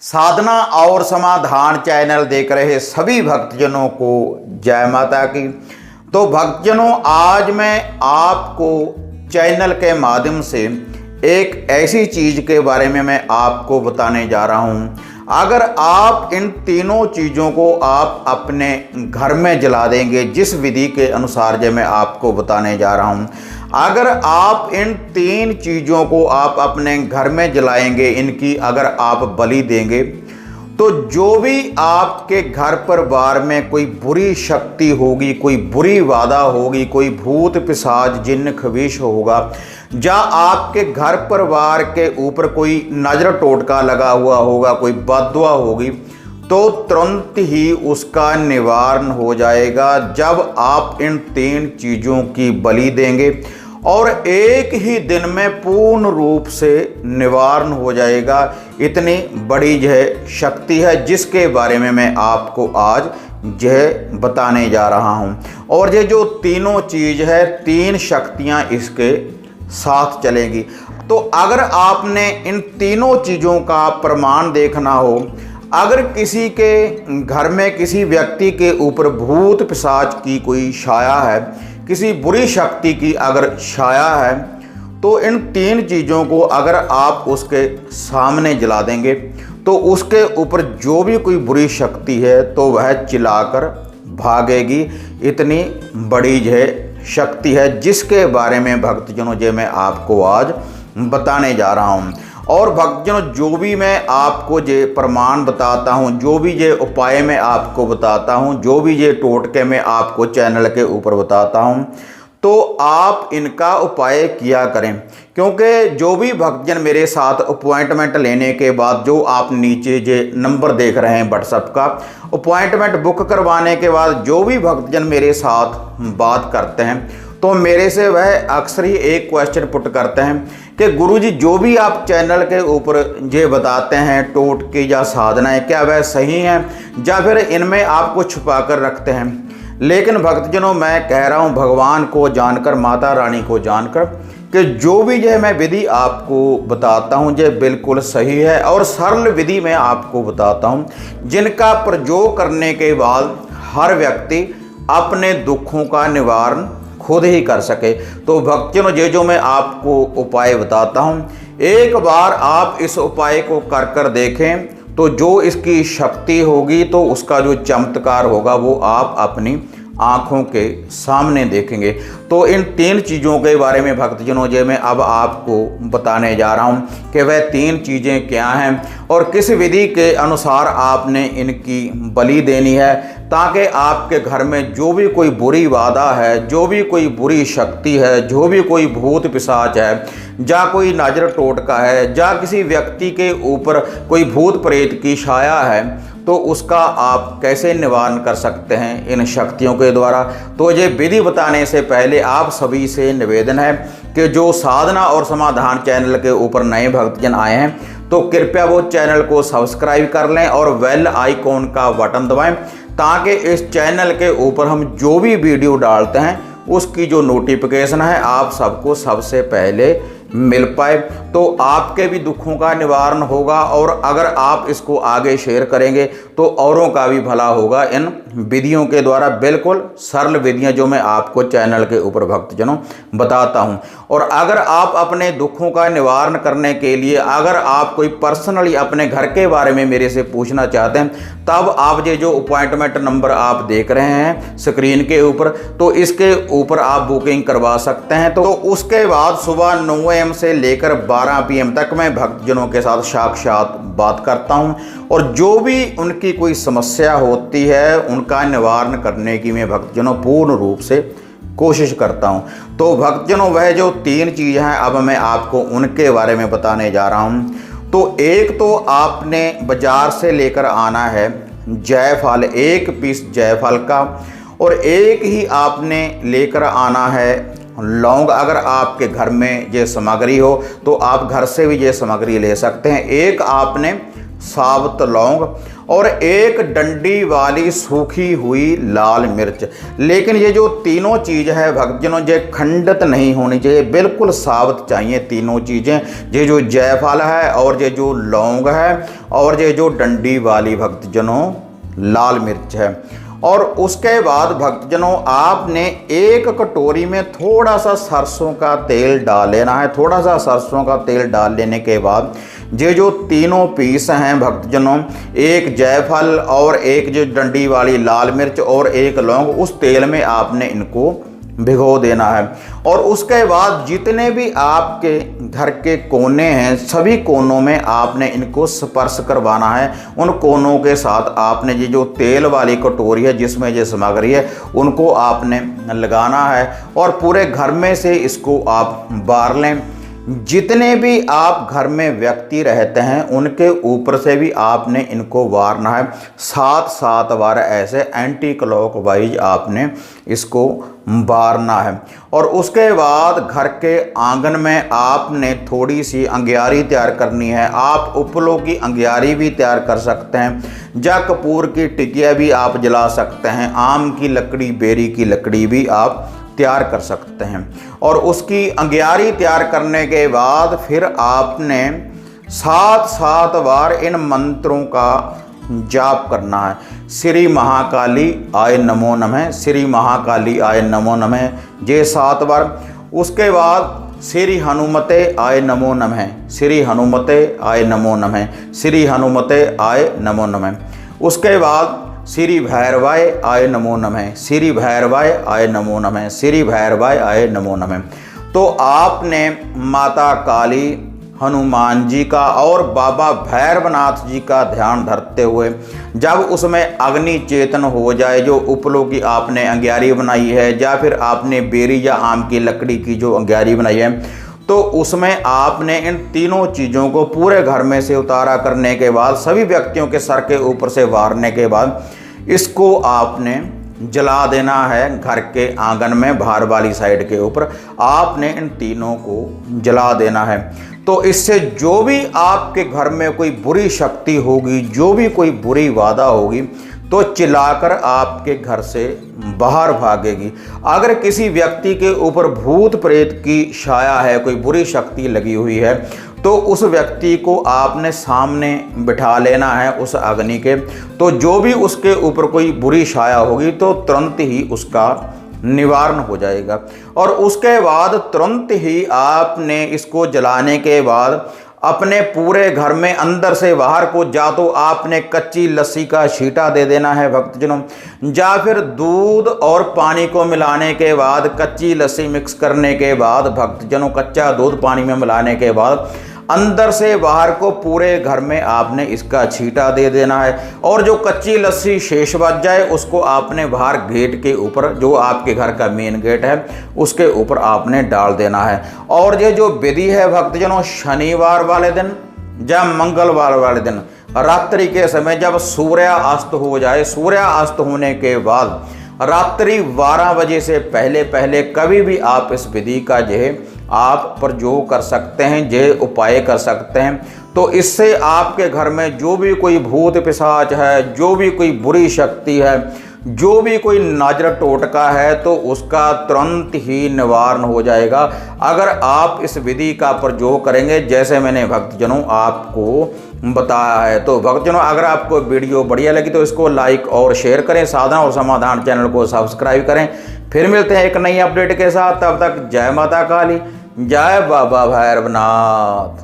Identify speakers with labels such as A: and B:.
A: साधना और समाधान चैनल देख रहे सभी भक्तजनों को जय माता की। तो भक्तजनों, आज मैं आपको चैनल के माध्यम से एक ऐसी चीज़ के बारे में मैं आपको बताने जा रहा हूँ। अगर आप इन तीनों चीज़ों को आप अपने घर में जला देंगे, जिस विधि के अनुसार जो मैं आपको बताने जा रहा हूँ, अगर आप इन तीन चीज़ों को आप अपने घर में जलाएंगे, इनकी अगर आप बलि देंगे, तो जो भी आपके घर परिवार में कोई बुरी शक्ति होगी, कोई बुरी बाधा होगी, कोई भूत पिशाच जिन्न खबीश होगा, या आपके घर परिवार के ऊपर कोई नज़र टोटका लगा हुआ होगा, कोई बददुआ होगी, तो तुरंत ही उसका निवारण हो जाएगा जब आप इन तीन चीज़ों की बलि देंगे। और एक ही दिन में पूर्ण रूप से निवारण हो जाएगा। इतनी बड़ी यह शक्ति है जिसके बारे में मैं आपको आज यह बताने जा रहा हूँ। और ये जो तीनों चीज़ है, तीन शक्तियाँ इसके साथ चलेंगी। तो अगर आपने इन तीनों चीज़ों का प्रमाण देखना हो, अगर किसी के घर में किसी व्यक्ति के ऊपर भूत पिशाच की कोई छाया है, किसी बुरी शक्ति की अगर छाया है, तो इन तीन चीज़ों को अगर आप उसके सामने जला देंगे तो उसके ऊपर जो भी कोई बुरी शक्ति है तो वह चिल्लाकर भागेगी। इतनी बड़ी यह शक्ति है जिसके बारे में भक्तजनों जो मैं आपको आज बताने जा रहा हूँ। और भक्तजनों, जो भी मैं आपको ये प्रमाण बताता हूँ, जो भी ये उपाय मैं आपको बताता हूँ, जो भी ये टोटके मैं आपको चैनल के ऊपर बताता हूँ, तो आप इनका उपाय किया करें। क्योंकि जो भी भक्तजन मेरे साथ अपॉइंटमेंट लेने के बाद, जो आप नीचे ये नंबर देख रहे हैं व्हाट्सएप का, अपॉइंटमेंट बुक करवाने के बाद जो भी भक्तजन मेरे साथ बात करते हैं, तो मेरे से वह अक्सर ही एक क्वेश्चन पुट करते हैं कि गुरुजी, जो भी आप चैनल के ऊपर ये बताते हैं टोटके या साधनाएं, क्या वह सही हैं या फिर इनमें आप कुछ छुपा कर रखते हैं। लेकिन भक्तजनों, मैं कह रहा हूँ भगवान को जानकर, माता रानी को जानकर, कि जो भी यह मैं विधि आपको बताता हूँ ये बिल्कुल सही है और सरल विधि मैं आपको बताता हूँ, जिनका प्रयोग करने के बाद हर व्यक्ति अपने दुखों का निवारण खुद ही कर सके। तो भक्तजनों, ये जो मैं आपको उपाय बताता हूँ, एक बार आप इस उपाय को कर देखें तो जो इसकी शक्ति होगी, तो उसका जो चमत्कार होगा वो आप अपनी आँखों के सामने देखेंगे। तो इन तीन चीज़ों के बारे में भक्तजनों जो मैं अब आपको बताने जा रहा हूँ कि वह तीन चीज़ें क्या हैं और किस विधि के अनुसार आपने इनकी बलि देनी है, ताकि आपके घर में जो भी कोई बुरी बाधा है, जो भी कोई बुरी शक्ति है, जो भी कोई भूत पिशाच है, या कोई नज़र टोटका है, या किसी व्यक्ति के ऊपर कोई भूत प्रेत की छाया है, तो उसका आप कैसे निवारण कर सकते हैं इन शक्तियों के द्वारा। तो ये विधि बताने से पहले आप सभी से निवेदन है कि जो साधना और समाधान चैनल के ऊपर नए भक्तजन आए हैं, तो कृपया वो चैनल को सब्सक्राइब कर लें और बेल आइकॉन का बटन दबाएं, ताकि इस चैनल के ऊपर हम जो भी वीडियो डालते हैं उसकी जो नोटिफिकेशन है आप सबको सबसे पहले मिल पाए। तो आपके भी दुखों का निवारण होगा और अगर आप इसको आगे शेयर करेंगे तो औरों का भी भला होगा इन विधियों के द्वारा। बिल्कुल सरल विधियां जो मैं आपको चैनल के ऊपर भक्तजनों बताता हूं। और अगर आप अपने दुखों का निवारण करने के लिए, अगर आप कोई पर्सनली अपने घर के बारे में मेरे से पूछना चाहते हैं, तब आप ये जो अपॉइंटमेंट नंबर आप देख रहे हैं स्क्रीन के ऊपर, तो इसके ऊपर आप बुकिंग करवा सकते हैं। तो उसके बाद सुबह 9 AM से लेकर 12 PM तक मैं भक्तजनों के साथ साक्षात बात करता हूं और जो भी उनकी कोई समस्या होती है उनका निवारण करने की मैं भक्तजनों पूर्ण रूप से कोशिश करता हूं। तो भक्तजनों, वह जो तीन चीज़ हैं अब मैं आपको उनके बारे में बताने जा रहा हूं। तो एक तो आपने बाजार से लेकर आना है जायफल, 1 पीस जायफल का, और एक ही आपने लेकर आना है लौंग। अगर आपके घर में ये सामग्री हो तो आप घर से भी ये सामग्री ले सकते हैं। एक आपने साबुत लौंग और एक डंडी वाली सूखी हुई लाल मिर्च। लेकिन ये जो तीनों चीज़ है भक्तजनों, ये खंडित नहीं होनी चाहिए, बिल्कुल साबुत चाहिए तीनों चीज़ें। ये जो जायफल है और ये जो लौंग है और ये जो डंडी वाली भक्तजनों लाल मिर्च है। और उसके बाद भक्तजनों आपने एक कटोरी में थोड़ा सा सरसों का तेल डाल लेना है। थोड़ा सा सरसों का तेल डाल लेने के बाद ये जो तीनों पीस हैं भक्तजनों, एक जायफल और एक जो डंडी वाली लाल मिर्च और एक लौंग, उस तेल में आपने इनको भिगो देना है। और उसके बाद जितने भी आपके घर के कोने हैं सभी कोनों में आपने इनको स्पर्श करवाना है। उन कोनों के साथ आपने ये जो तेल वाली कटोरी है जिसमें ये सामग्री है उनको आपने लगाना है और पूरे घर में से इसको आप बार लें। जितने भी आप घर में व्यक्ति रहते हैं उनके ऊपर से भी आपने इनको वारना है। 7 बार ऐसे एंटी क्लॉकवाइज आपने इसको बारना है। और उसके बाद घर के आंगन में आपने थोड़ी सी अंगियारी तैयार करनी है। आप उपलों की अंगियारी भी तैयार कर सकते हैं, जा कपूर की टिकिया भी आप जला सकते हैं, आम की लकड़ी, बेरी की लकड़ी भी आप तैयार कर सकते हैं। और उसकी अंगियारी तैयार करने के बाद फिर आपने 7 बार इन मंत्रों का जाप करना है। श्री महाकाली आय नमो नमः, श्री महाकाली आय नमो नमः, ये 7 बार। उसके बाद श्री हनुमते आय नमो नमः, श्री हनुमते आय नमो नमः, श्री हनुमते आय नमो नमः। उसके बाद श्री भैरवाय आय नमो नमः, श्री भैरवाय आय नमो नमः, श्री भैरवाय आय नमो नमः। तो आपने माता काली, हनुमान जी का और बाबा भैरवनाथ जी का ध्यान धरते हुए जब उसमें अग्नि चेतन हो जाए, जो उपलों की आपने अंगियारी बनाई है या फिर आपने बेरी या आम की लकड़ी की जो अंगियारी बनाई है, तो उसमें आपने इन तीनों चीज़ों को पूरे घर में से उतारा करने के बाद सभी व्यक्तियों के सर के ऊपर से वारने के बाद इसको आपने जला देना है। घर के आंगन में बाहर वाली साइड के ऊपर आपने इन तीनों को जला देना है। तो इससे जो भी आपके घर में कोई बुरी शक्ति होगी, जो भी कोई बुरी वादा होगी, तो चिल्लाकर आपके घर से बाहर भागेगी। अगर किसी व्यक्ति के ऊपर भूत प्रेत की छाया है, कोई बुरी शक्ति लगी हुई है, तो उस व्यक्ति को आपने सामने बिठा लेना है उस अग्नि के। तो जो भी उसके ऊपर कोई बुरी छाया होगी तो तुरंत ही उसका निवारण हो जाएगा। और उसके बाद तुरंत ही आपने इसको जलाने के बाद अपने पूरे घर में अंदर से बाहर को जा तो आपने कच्ची लस्सी का छींटा दे देना है भक्तजनों, या फिर दूध और पानी को मिलाने के बाद कच्ची लस्सी मिक्स करने के बाद भक्तजनों, कच्चा दूध पानी में मिलाने के बाद अंदर से बाहर को पूरे घर में आपने इसका छींटा दे देना है। और जो कच्ची लस्सी शेष बच जाए उसको आपने बाहर गेट के ऊपर, जो आपके घर का मेन गेट है, उसके ऊपर आपने डाल देना है। और ये जो विधि है भक्तजनों, शनिवार वाले दिन या मंगलवार वाले दिन रात्रि के समय जब सूर्यास्त हो जाए, सूर्यास्त होने के बाद रात्रि 12 बजे से पहले पहले कभी भी आप इस विधि का जो आप प्रयोग कर सकते हैं, जो उपाय कर सकते हैं। तो इससे आपके घर में जो भी कोई भूत पिशाच है, जो भी कोई बुरी शक्ति है, जो भी कोई नजर टोटका है, तो उसका तुरंत ही निवारण हो जाएगा अगर आप इस विधि का प्रयोग करेंगे, जैसे मैंने भक्तजनों आपको बताया है। तो भक्तजनों, अगर आपको वीडियो बढ़िया लगी तो इसको लाइक और शेयर करें, साधना और समाधान चैनल को सब्सक्राइब करें। फिर मिलते हैं एक नई अपडेट के साथ, तब तक जय माता काली, जय बाबा भैरवनाथ।